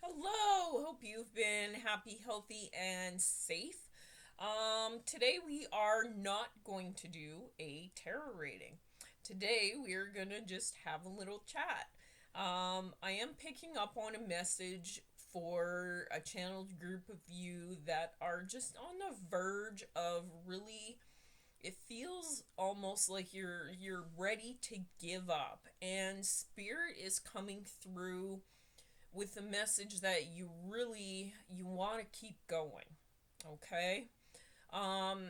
Hello, hope you've been happy, healthy, and safe. Today we are not going to do a tarot reading. Today we are going to just have a little chat. I am picking up on a message for a channeled group of you that are just on the verge of really, it feels almost like you're ready to give up, and spirit is coming through with the message that you want to keep going. Okay. um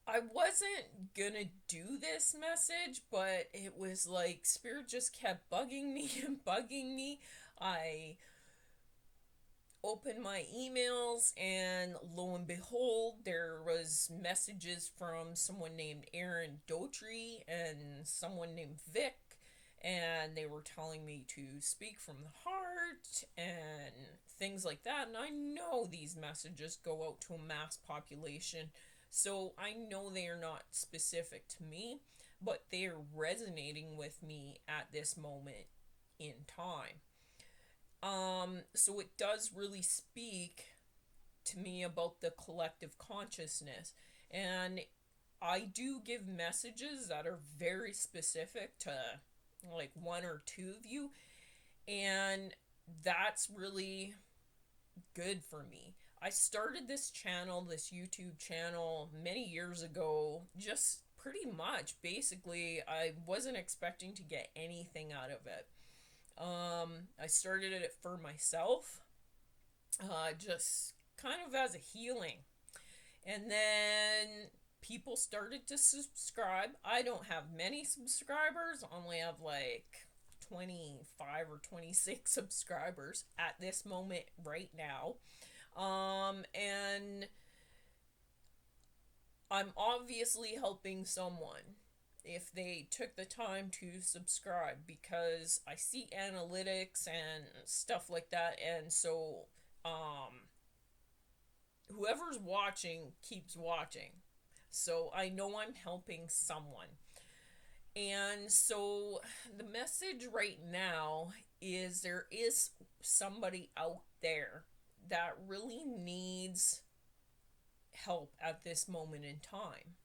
I wasn't gonna do this message, but it was like spirit just kept bugging me and bugging me. I opened my emails, and lo and behold, there was messages from someone named Aaron Dotry and someone named Vic, and they were telling me to speak from the heart and things like that. And I know these messages go out to a mass population, so I know they are not specific to me, but they are resonating with me at this moment in time. So it does really speak to me about the collective consciousness. And I do give messages that are very specific to like one or two of you. And that's really good for me. I started this channel, this YouTube channel, many years ago, just pretty much. Basically, I wasn't expecting to get anything out of it. I started it for myself, just kind of as a healing. And then people started to subscribe. I don't have many subscribers, I only have like 25 or 26 subscribers at this moment right now. And I'm obviously helping someone if they took the time to subscribe, because I see analytics and stuff like that, and so um whoever's watching keeps watching. So I know I'm helping someone. And so the message right now is there is somebody out there that really needs help at this moment in time.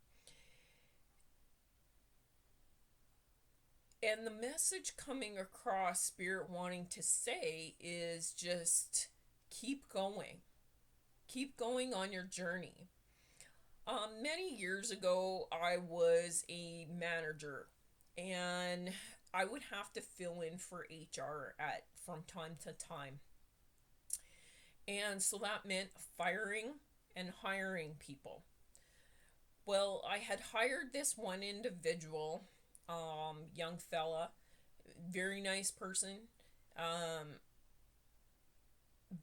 And the message coming across, Spirit wanting to say, is just keep going. Keep going on your journey. Many years ago, I was a manager, and I would have to fill in for HR at from time to time. And so that meant firing and hiring people. Well, I had hired this one individual, young fella, very nice person. Um,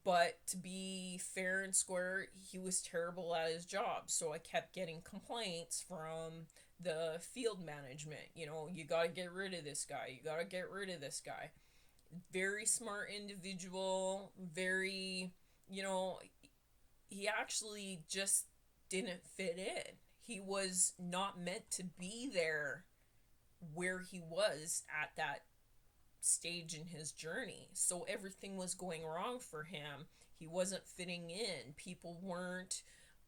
but to be fair and square, he was terrible at his job. So I kept getting complaints from the field management. You got to get rid of this guy. You got to get rid of this guy. Very smart individual, very, you know, he actually just didn't fit in. He was not meant to be there where he was at that stage in his journey. So everything was going wrong for him. He wasn't fitting in. People weren't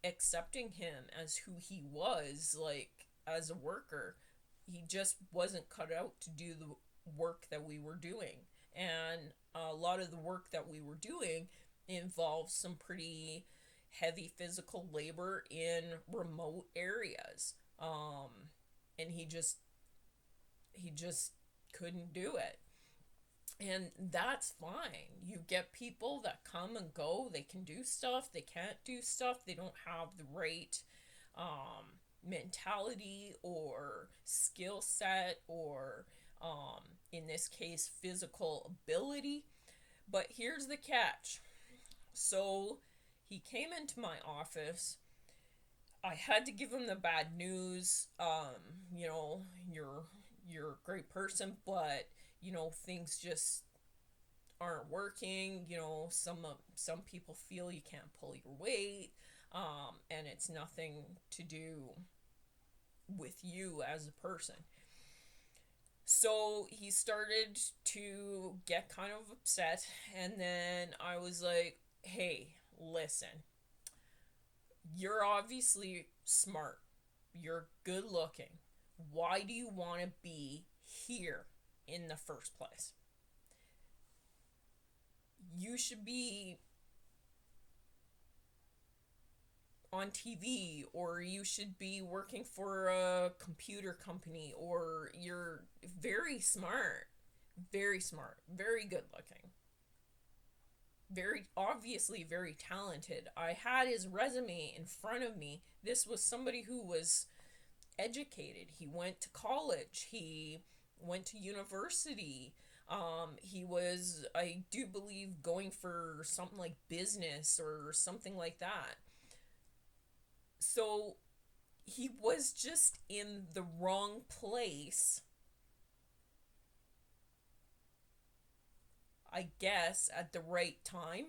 accepting him as who he was, like as a worker. He just wasn't cut out to do the work that we were doing. And a lot of the work that we were doing involved some pretty heavy physical labor in remote areas. And he just couldn't do it. And that's fine. You get people that come and go. They can do stuff, they can't do stuff, they don't have the right mentality or skill set, or in this case, physical ability. But here's the catch. So he came into my office. I had to give him the bad news. You're a great person, but things just aren't working. Some people feel you can't pull your weight, and it's nothing to do with you as a person. So he started to get kind of upset, and then I was like, hey, listen, you're obviously smart, you're good looking. Why do you want to be here in the first place? You should be on TV, or you should be working for a computer company, or you're very smart, very good looking, very obviously very talented. I had his resume in front of me. This was somebody who was educated. He went to college, he went to university. He was, I do believe, going for something like business or something like that. So he was just in the wrong place, I guess, at the right time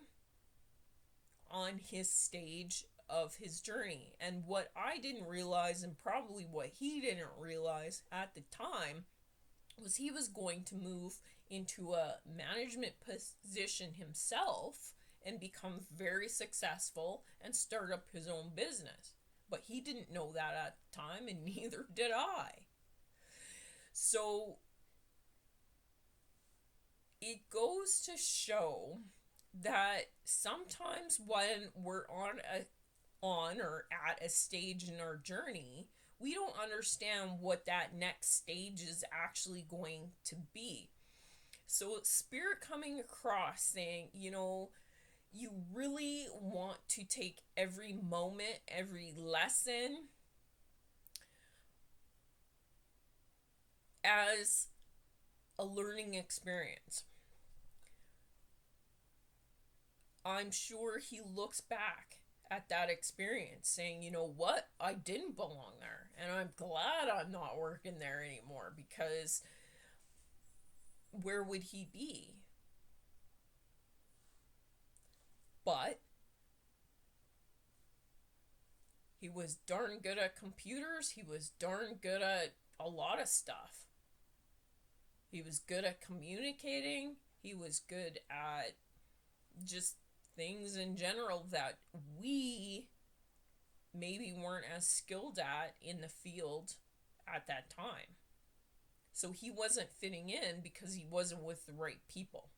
on his stage of his journey. And what I didn't realize, and probably what he didn't realize at the time, was he was going to move into a management position himself and become very successful and start up his own business. But he didn't know that at the time, and neither did I. So it goes to show that sometimes when we're on or at a stage in our journey, we don't understand what that next stage is actually going to be. So spirit coming across saying, you really want to take every moment, every lesson as a learning experience. I'm sure he looks back at that experience saying, you know what, I didn't belong there, and I'm glad I'm not working there anymore, because where would he be? But he was darn good at computers, he was darn good at a lot of stuff. He was good at communicating, he was good at just things in general that we maybe weren't as skilled at in the field at that time. So he wasn't fitting in because he wasn't with the right people.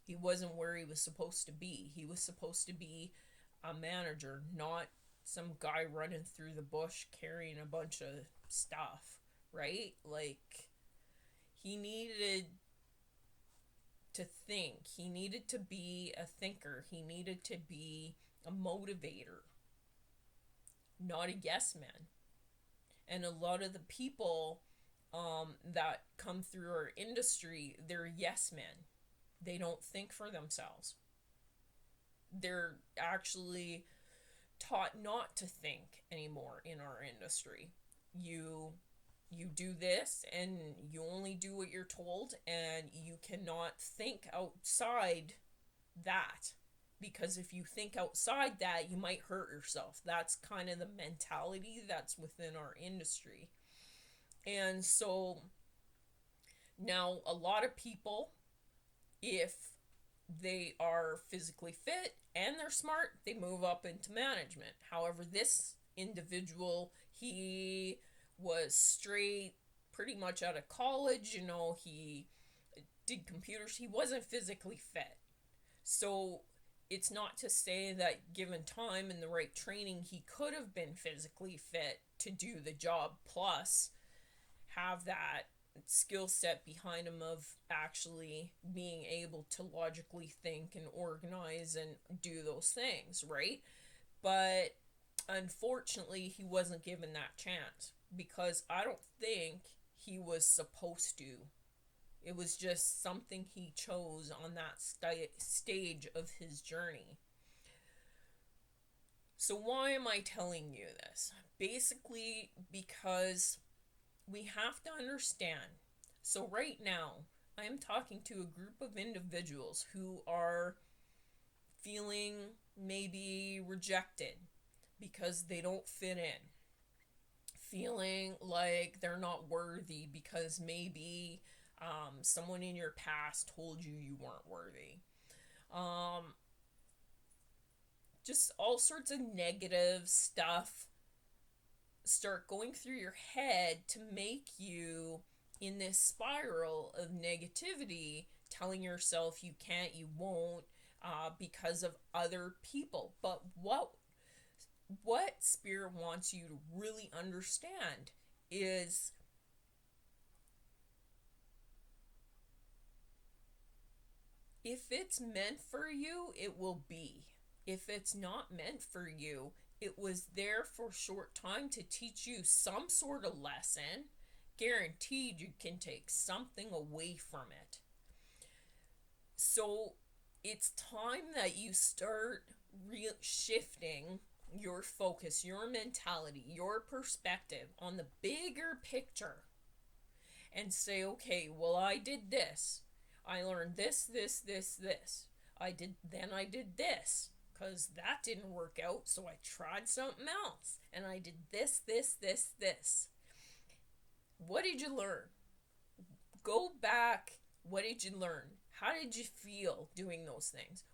He wasn't where he was supposed to be. He was supposed to be a manager, not some guy running through the bush carrying a bunch of stuff, right? Like, he needed to think. He needed to be a thinker. He needed to be a motivator, not a yes man. And a lot of the people that come through our industry, they're yes men. They don't think for themselves. They're actually taught not to think anymore in our industry. You do this and you only do what you're told, and you cannot think outside that, because if you think outside that, you might hurt yourself. That's kind of the mentality that's within our industry. And so now a lot of people, if they are physically fit and they're smart, they move up into management. However, this individual, he was straight pretty much out of college. He did computers. He wasn't physically fit. So it's not to say that given time and the right training, he could have been physically fit to do the job, plus have that skill set behind him of actually being able to logically think and organize and do those things, right? But unfortunately, he wasn't given that chance, because I don't think he was supposed to. It was just something he chose on that stage of his journey. So why am I telling you this? Basically, because we have to understand. So right now, I am talking to a group of individuals who are feeling maybe rejected because they don't fit in, feeling like they're not worthy because maybe someone in your past told you you weren't worthy. Um, just all sorts of negative stuff start going through your head to make you in this spiral of negativity, telling yourself you can't, you won't, because of other people. But what spirit wants you to really understand is if it's meant for you, it will be. If it's not meant for you, it was there for a short time to teach you some sort of lesson. Guaranteed you can take something away from it. So it's time that you start shifting your focus, your mentality, your perspective on the bigger picture and say, okay, well, I did this. I learned this. I did this because that didn't work out, so I tried something else. And I did this. What did you learn? Go back. What did you learn? How did you feel doing those things?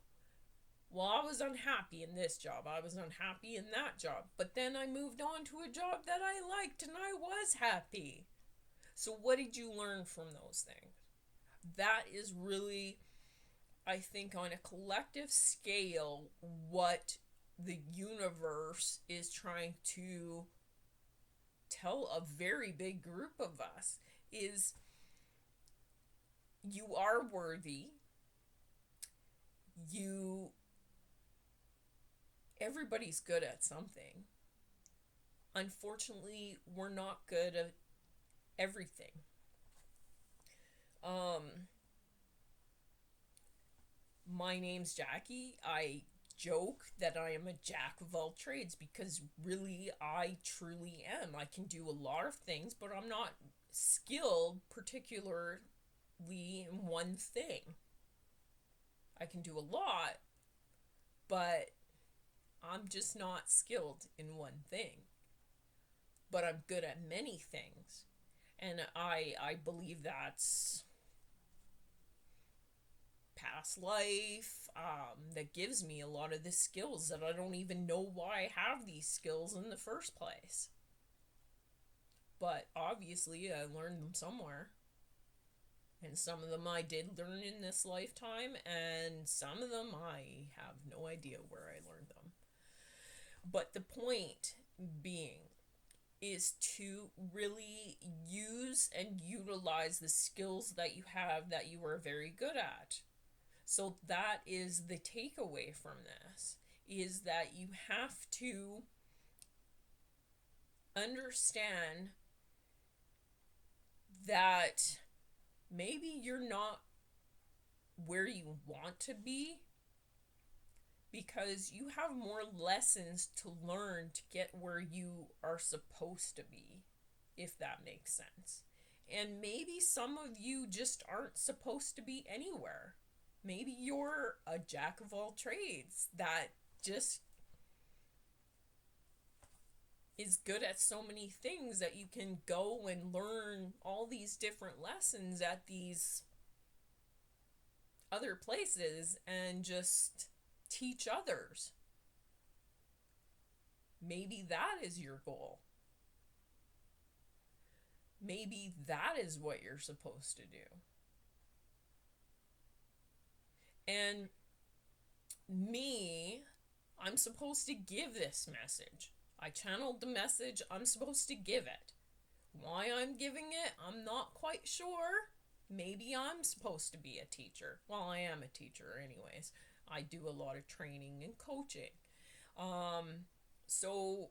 Well, I was unhappy in this job. I was unhappy in that job. But then I moved on to a job that I liked and I was happy. So what did you learn from those things? That is really, I think, on a collective scale, what the universe is trying to tell a very big group of us is you are worthy. Everybody's good at something. Unfortunately, we're not good at everything. My name's Jackie. I joke that I am a jack of all trades because really I truly am. I can do a lot of things, but I'm not skilled particularly in one thing. I can do a lot, but I'm just not skilled in one thing. But I'm good at many things. And I believe that's past life that gives me a lot of the skills that I don't even know why I have these skills in the first place. But obviously I learned them somewhere. And some of them I did learn in this lifetime, and some of them I have no idea where I learned them. But the point being is to really use and utilize the skills that you have that you are very good at. So that is the takeaway from this, is that you have to understand that maybe you're not where you want to be because you have more lessons to learn to get where you are supposed to be, if that makes sense. And maybe some of you just aren't supposed to be anywhere. Maybe you're a jack of all trades that just is good at so many things that you can go and learn all these different lessons at these other places and just teach others. Maybe that is your goal. Maybe that is what you're supposed to do. And me, I'm supposed to give this message. I channeled the message, I'm supposed to give it. Why I'm giving it, I'm not quite sure. Maybe I'm supposed to be a teacher. Well, I am a teacher anyways. I do a lot of training and coaching. So,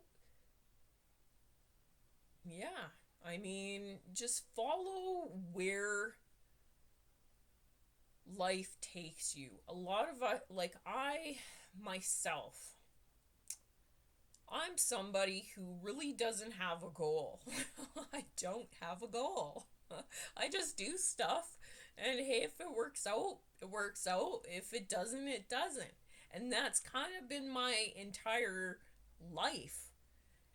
yeah, I mean, just follow where life takes you. A lot of, myself, I'm somebody who really doesn't have a goal. I don't have a goal. I just do stuff, and hey, if it works out, it works out. If it doesn't, it doesn't. And that's kind of been my entire life.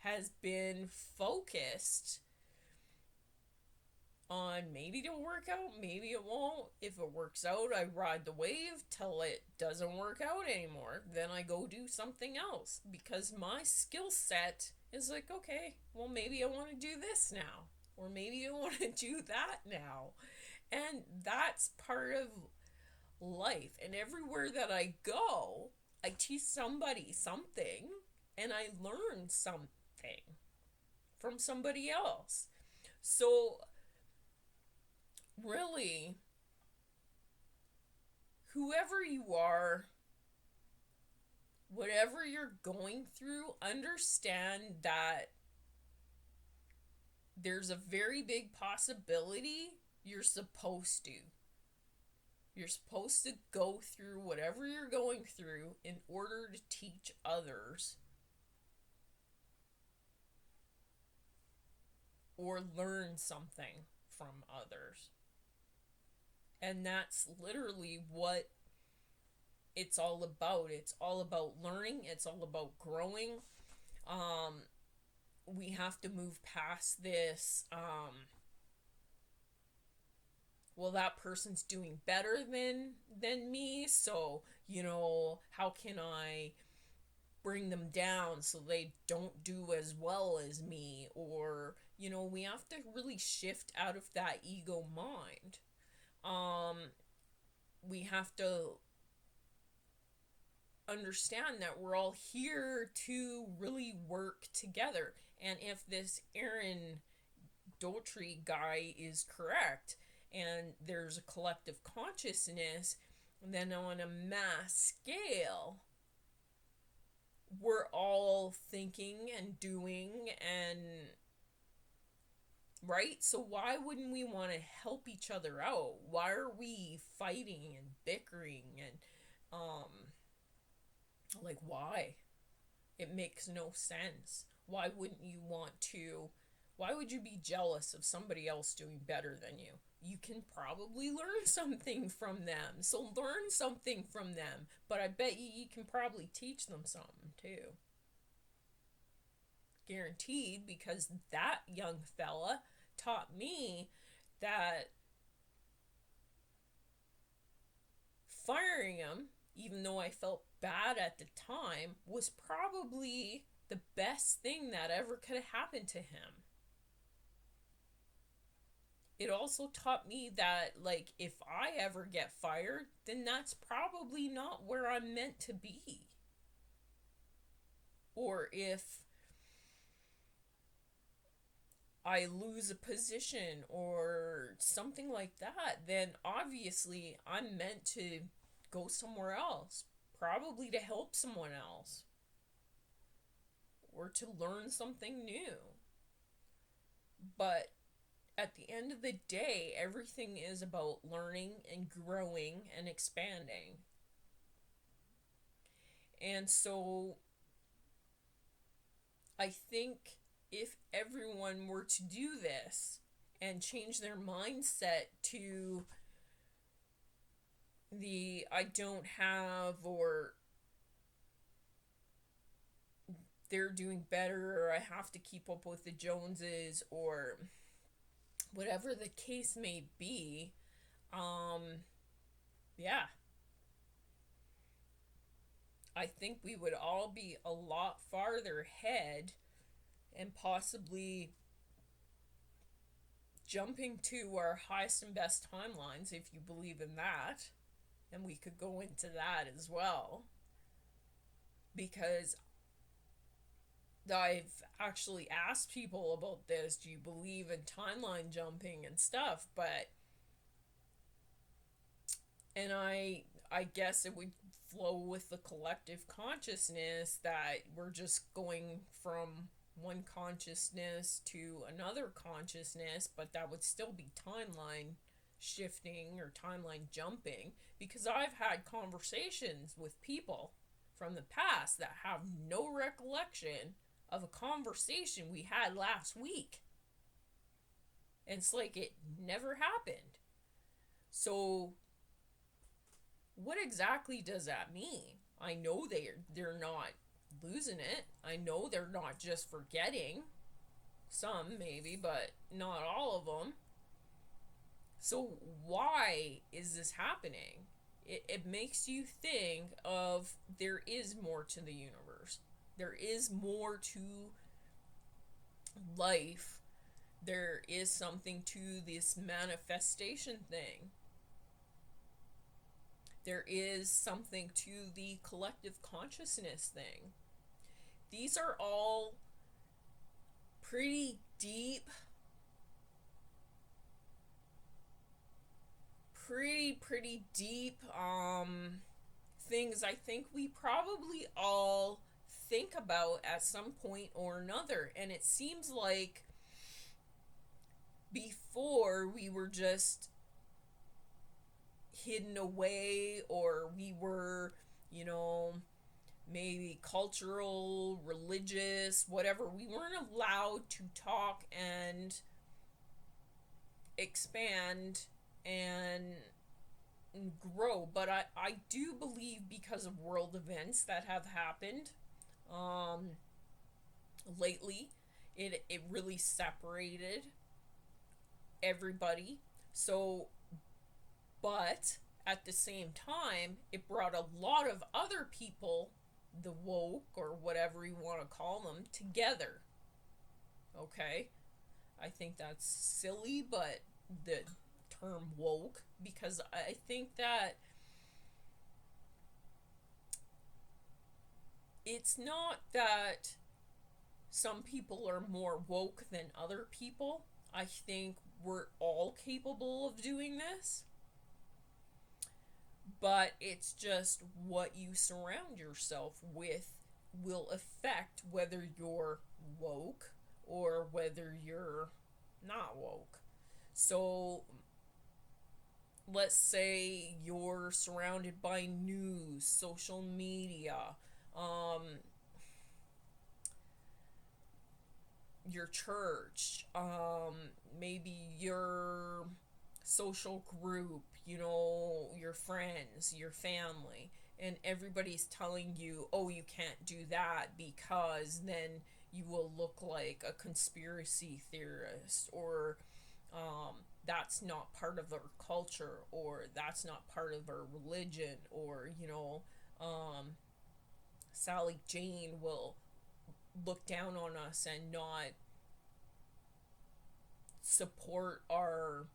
has been focused on maybe it'll work out, maybe it won't. If it works out, I ride the wave till it doesn't work out anymore. Then I go do something else because my skill set is like, okay, well, maybe I want to do this now, or maybe I want to do that now. And that's part of life. And everywhere that I go, I teach somebody something and I learn something from somebody else. So, really, whoever you are, whatever you're going through, understand that there's a very big possibility you're supposed to. You're supposed to go through whatever you're going through in order to teach others or learn something from others. And that's literally what it's all about. It's all about learning. It's all about growing. We have to move past this, well, that person's doing better than me, so, how can I bring them down so they don't do as well as me? Or, we have to really shift out of that ego mind. We have to understand that we're all here to really work together. And if this Aaron Daughtry guy is correct, and there's a collective consciousness, then on a mass scale, we're all thinking and doing, and right? So why wouldn't we want to help each other out? Why are we fighting and bickering and why? It makes no sense. Why would you be jealous of somebody else doing better than you? You can probably learn something from them. So learn something from them. But I bet you can probably teach them something too. Guaranteed, because that young fella taught me that firing him, even though I felt bad at the time, was probably the best thing that ever could have happened to him. It also taught me that, if I ever get fired, then that's probably not where I'm meant to be. Or if I lose a position or something like that, then obviously I'm meant to go somewhere else, probably to help someone else or to learn something new. But at the end of the day, everything is about learning and growing and expanding. And so I think if everyone were to do this and change their mindset to the I don't have, or they're doing better, or I have to keep up with the Joneses, or whatever the case may be, yeah, I think we would all be a lot farther ahead and possibly jumping to our highest and best timelines, if you believe in that. And we could go into that as well, because I've actually asked people about this. Do you believe in timeline jumping and stuff? And I guess it would flow with the collective consciousness that we're just going from one consciousness to another consciousness, but that would still be timeline shifting or timeline jumping, because I've had conversations with people from the past that have no recollection of a conversation we had last week. And it's like it never happened. So what exactly does that mean? I know they're not losing it. I know they're not just forgetting. Some, maybe, but not all of them. So, why is this happening? It makes you think of there is more to the universe. There is more to life. There is something to this manifestation thing. There is something to the collective consciousness thing. These are all pretty deep, pretty deep things I think we probably all think about at some point or another. And it seems like before we were just hidden away, or we were, you know, maybe cultural, religious, whatever. We weren't allowed to talk and expand and grow. But I do believe, because of world events that have happened lately, it really separated everybody. So, but at the same time, it brought a lot of other people, the woke or whatever you want to call them, together. Okay? I think that's silly, but the term woke, because I think that it's not that some people are more woke than other people. I think we're all capable of doing this, but it's just what you surround yourself with will affect whether you're woke or whether you're not woke. So let's say you're surrounded by news, social media, your church, maybe your social group, your friends, your family, and everybody's telling you, oh, you can't do that because then you will look like a conspiracy theorist, or that's not part of our culture, or that's not part of our religion, or, Sally Jane will look down on us and not support our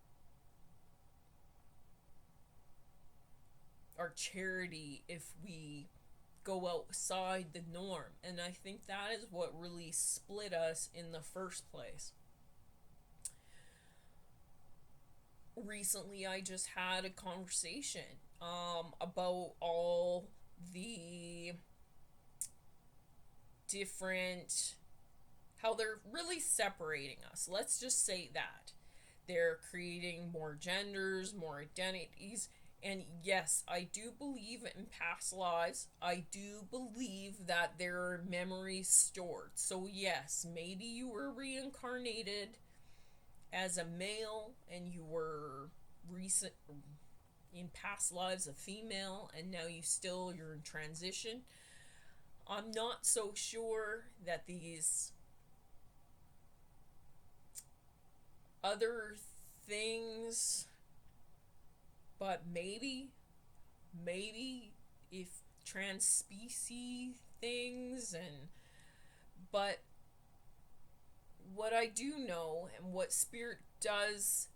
charity if we go outside the norm. And I think that is what really split us in the first place. Recently, I just had a conversation about all the different, how they're really separating us. Let's just say that they're creating more genders, more identities. And yes, I do believe in past lives. I do believe that there are memories stored. So yes, maybe you were reincarnated as a male and you were recent in past lives a female, and now you're in transition. I'm not so sure that these other things, but maybe if trans species things, but what I do know and what Spirit does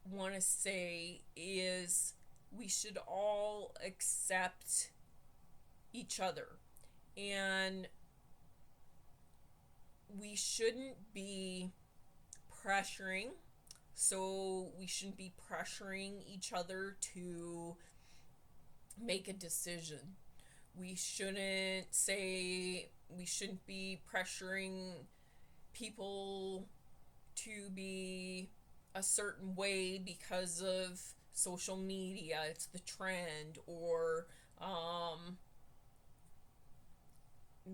want to say is we should all accept each other, and we shouldn't be pressuring. So we shouldn't be pressuring each other to make a decision. We shouldn't be pressuring people to be a certain way because of social media, it's the trend, or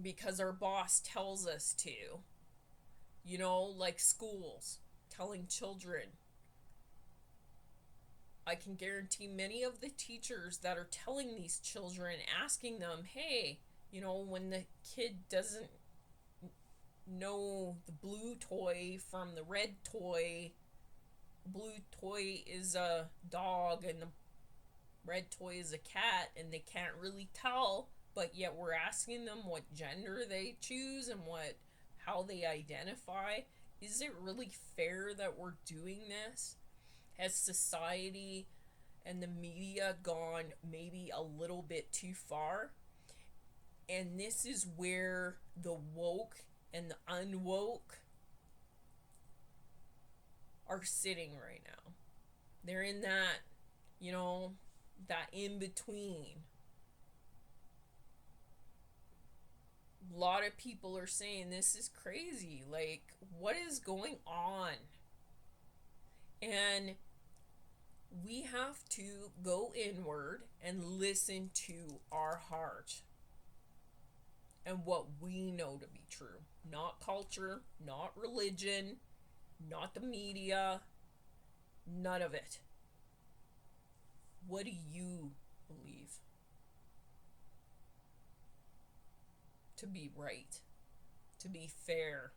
because our boss tells us to. Like schools telling children I can guarantee many of the teachers that are telling these children, asking them, hey, when the kid doesn't know the blue toy from the red toy, blue toy is a dog and the red toy is a cat, and they can't really tell, but yet we're asking them what gender they choose and how they identify. Is it really fair that we're doing this? Has society and the media gone maybe a little bit too far? And this is where the woke and the unwoke are sitting right now. They're in that, that in between. A lot of people are saying this is crazy. Like, what is going on? And we have to go inward and listen to our heart and what we know to be true. Not culture, not religion, not the media, none of it. What do you believe to be right, to be fair?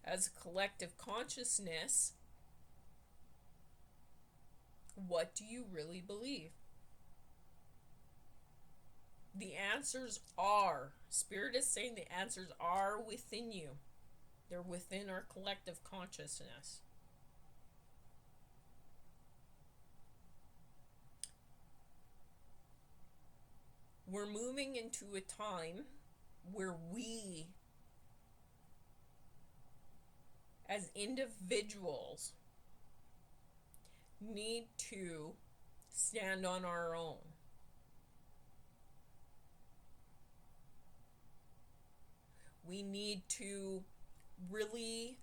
As a collective consciousness, what do you really believe? The answers are, Spirit is saying the answers are within you. They're within our collective consciousness. We're moving into a time where we, as individuals, need to stand on our own. We need to really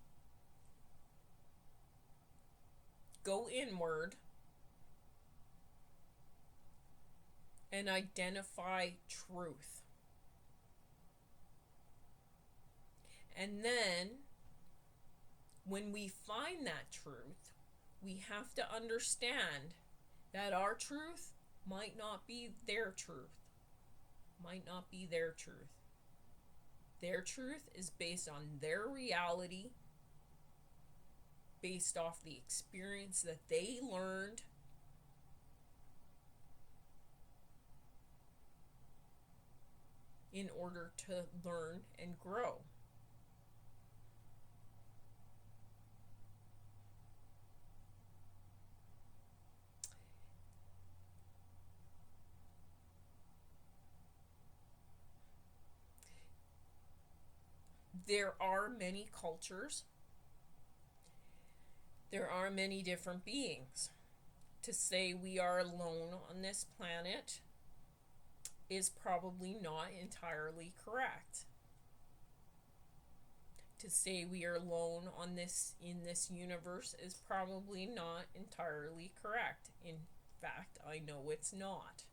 go inward and identify truth. And then, when we find that truth, we have to understand that our truth might not be their truth. Might not be their truth. Their truth is based on their reality, based off the experience that they learned, in order to learn and grow. There are many cultures. There are many different beings. To say we are alone on this planet is probably not entirely correct. To say we are alone on this in this universe is probably not entirely correct. In fact, I know it's not.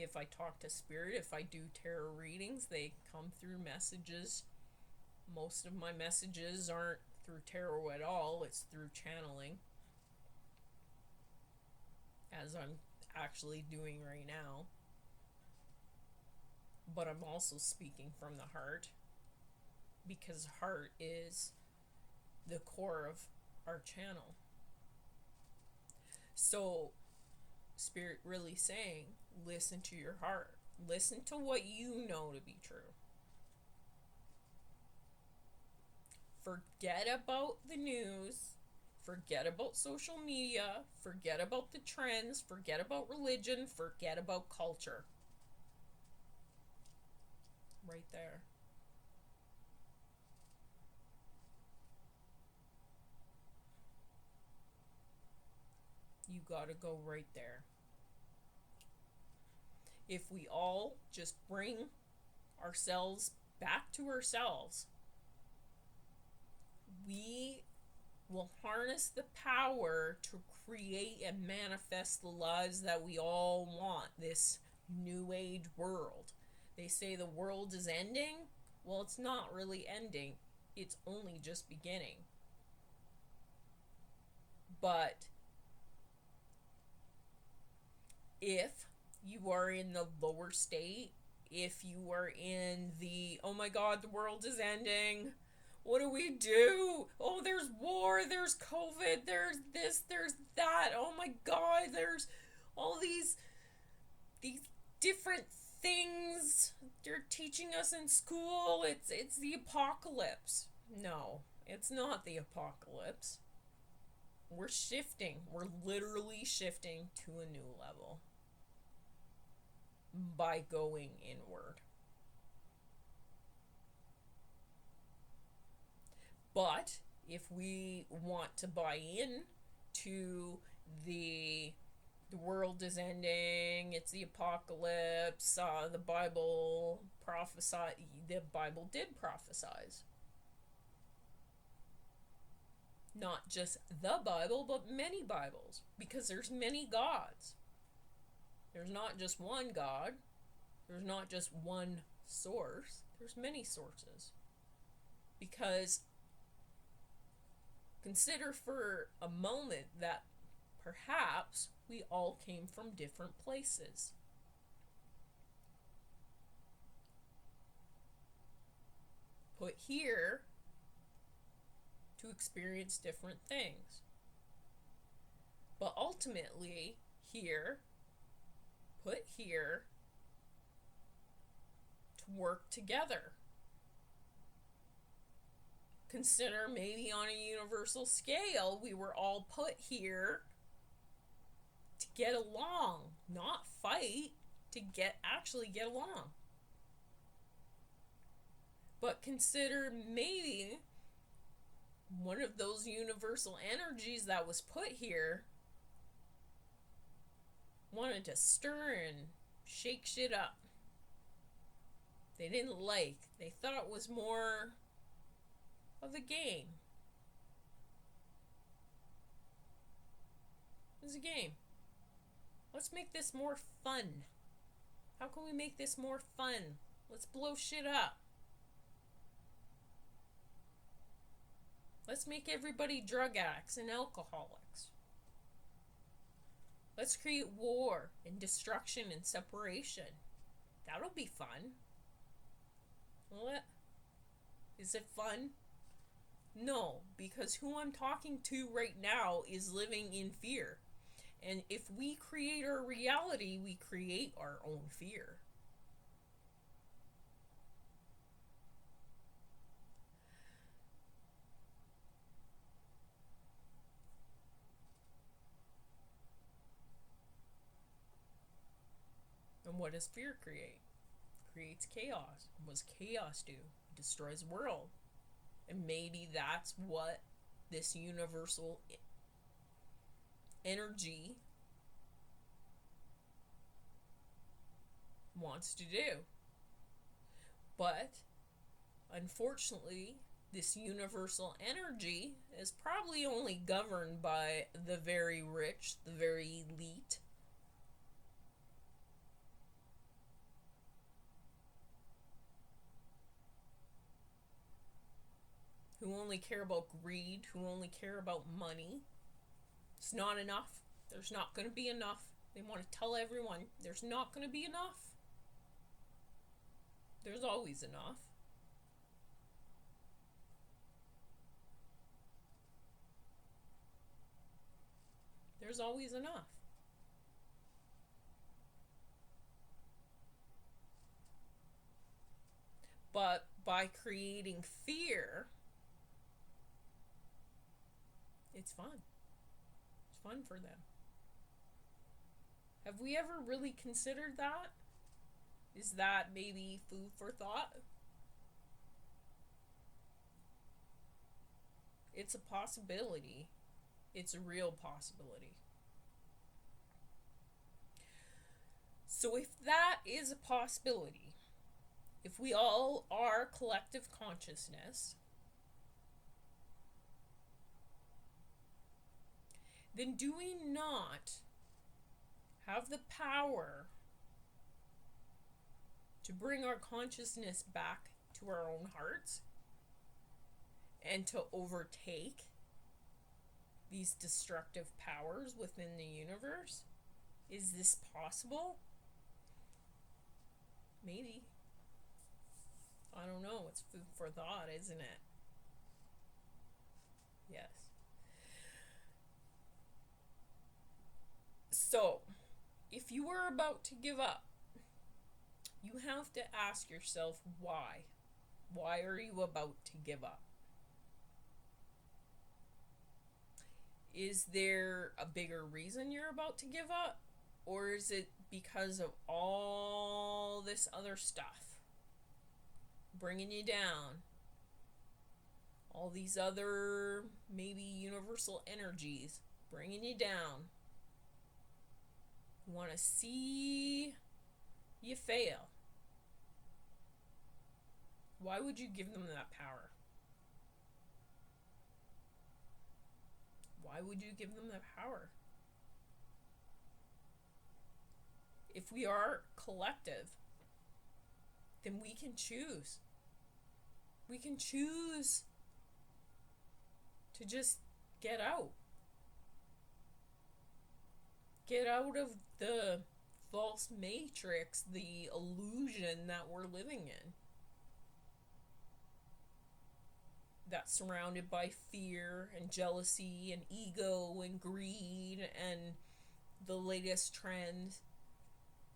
If I talk to Spirit, if I do tarot readings, they come through messages. Most of my messages aren't through tarot at all, it's through channeling, as I'm actually doing right now. But I'm also speaking from the heart, because heart is the core of our channel. So, Spirit really saying, listen to your heart. Listen to what you know to be true. Forget about the news. Forget about social media. Forget about the trends. Forget about religion. Forget about culture. Right there. You gotta go right there. If we all just bring ourselves back to ourselves, we will harness the power to create and manifest the lives that we all want, this new age world. They say the world is ending. Well, it's not really ending, it's only just beginning. But if you are in the lower state, if you are in the, oh my god, the world is ending, what do we do? Oh, there's war, there's COVID, there's this, there's that, oh my god, there's all these different things they're teaching us in school. It's the apocalypse. No, it's not the apocalypse. We're shifting. We're literally shifting to a new level by going inward. But if we want to buy in to the world is ending, it's the apocalypse, the Bible did prophesize. Not just the Bible, but many Bibles, because there's many gods. There's not just one God. There's not just one source. There's many sources. Because consider for a moment that perhaps we all came from different places. Put here to experience different things. But ultimately, put here to work together. Consider maybe on a universal scale, we were all put here to get along, not fight, to actually get along. But consider maybe one of those universal energies that was put here wanted to stir and shake shit up. They didn't they thought it was more of a game. It was a game. Let's make this more fun. How can we make this more fun? Let's blow shit up. Let's make everybody drug addicts and alcoholics. Let's create war and destruction and separation. That'll be fun. What? Is it fun? No, because who I'm talking to right now is living in fear. And if we create our reality, we create our own fear. And what does fear create? It creates chaos. What does chaos do? It destroys the world. And maybe that's what this universal energy wants to do. But unfortunately, this universal energy is probably only governed by the very rich, the very elite. Who only care about greed, who only care about money. It's not enough. There's not going to be enough. They want to tell everyone there's not going to be enough. There's always enough. There's always enough. But by creating fear, it's fun. It's fun for them. Have we ever really considered that? Is that maybe food for thought? It's a possibility. It's a real possibility. So if that is a possibility, if we all are collective consciousness, then do we not have the power to bring our consciousness back to our own hearts and to overtake these destructive powers within the universe? Is this possible? Maybe. I don't know. It's food for thought, isn't it? Yes. So, if you were about to give up, you have to ask yourself why. Why are you about to give up? Is there a bigger reason you're about to give up? Or is it because of all this other stuff bringing you down? All these other, maybe universal energies bringing you down. You want to see you fail. Why would you give them that power? Why would you give them that power? If we are collective, then we can choose. We can choose to just get out. Get out of the false matrix, the illusion that we're living in. That's surrounded by fear and jealousy and ego and greed and the latest trend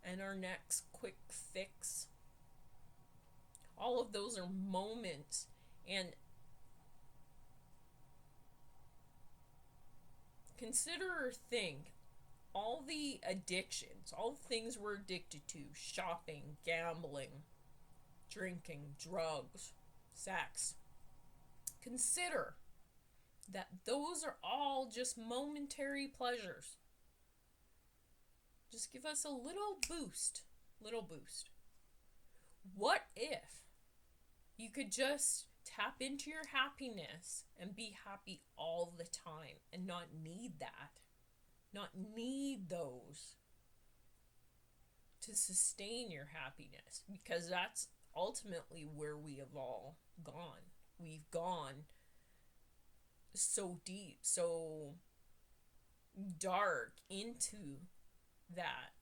and our next quick fix. All of those are moments, and consider or think all the addictions, all the things we're addicted to: shopping, gambling, drinking, drugs, sex. Consider that those are all just momentary pleasures. Just give us a little boost. What if you could just tap into your happiness and be happy all the time and not need that? Not need those to sustain your happiness, because that's ultimately where we have all gone. We've gone so deep, so dark into that,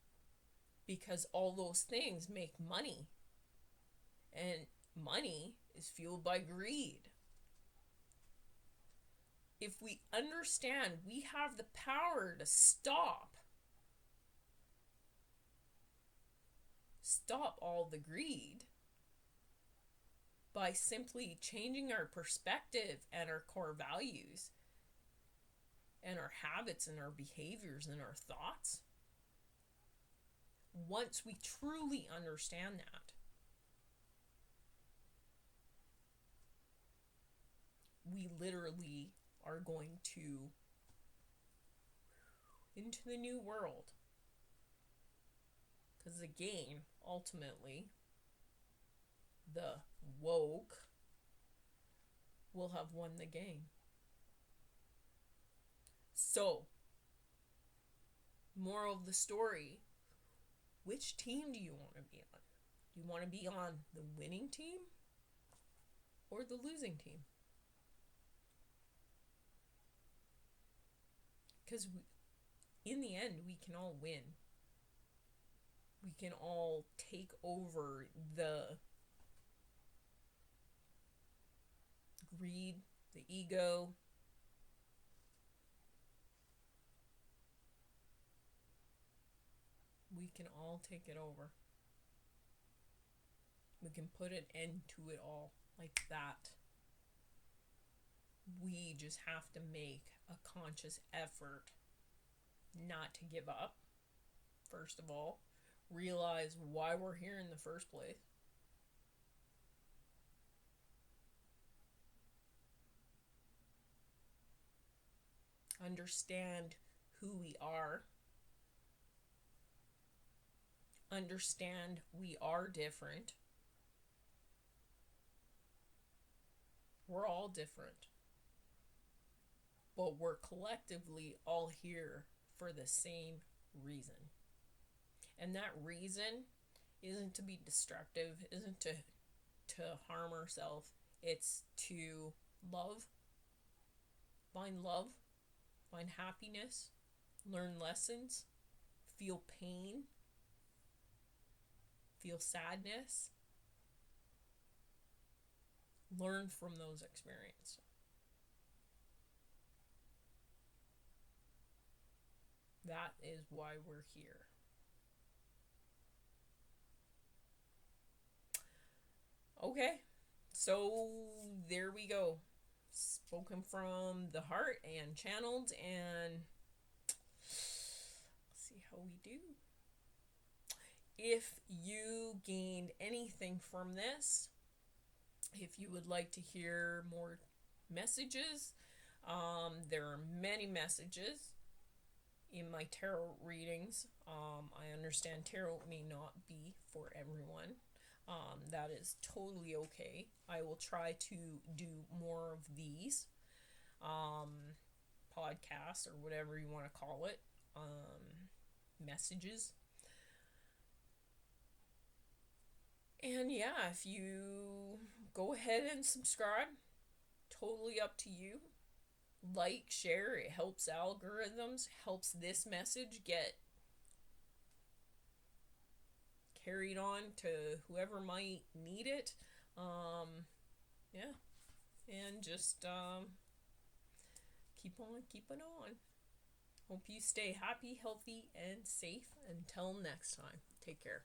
because all those things make money, and money is fueled by greed. If we understand we have the power to stop all the greed by simply changing our perspective and our core values and our habits and our behaviors and our thoughts, once we truly understand that, we literally are going to into the new world. Because again, ultimately, the woke will have won the game. So, moral of the story, which team do you want to be on? Do you want to be on the winning team or the losing team? Because in the end, we can all win. We can all take over the greed, the ego. We can all take it over. We can put an end to it all like that. We just have to make a conscious effort not to give up. First of all, realize why we're here in the first place. Understand who we are. Understand we are different. We're all different. but we're collectively all here for the same reason. And that reason isn't to be destructive, isn't to harm ourselves. It's to love, love, find happiness, learn lessons, feel pain, feel sadness, learn from those experiences. That is why we're here. Okay, so there we go. Spoken from the heart and channeled, and let's see how we do. If you gained anything from this, if you would like to hear more messages, there are many messages in my tarot readings. I understand tarot may not be for everyone. That is totally okay. I will try to do more of these podcasts or whatever you want to call it, messages. And yeah, if you go ahead and subscribe, totally up to you. Like, share, it helps algorithms, helps this message get carried on to whoever might need it. Yeah, and just keep on keeping on. Hope you stay happy, healthy, and safe. Until next time, take care.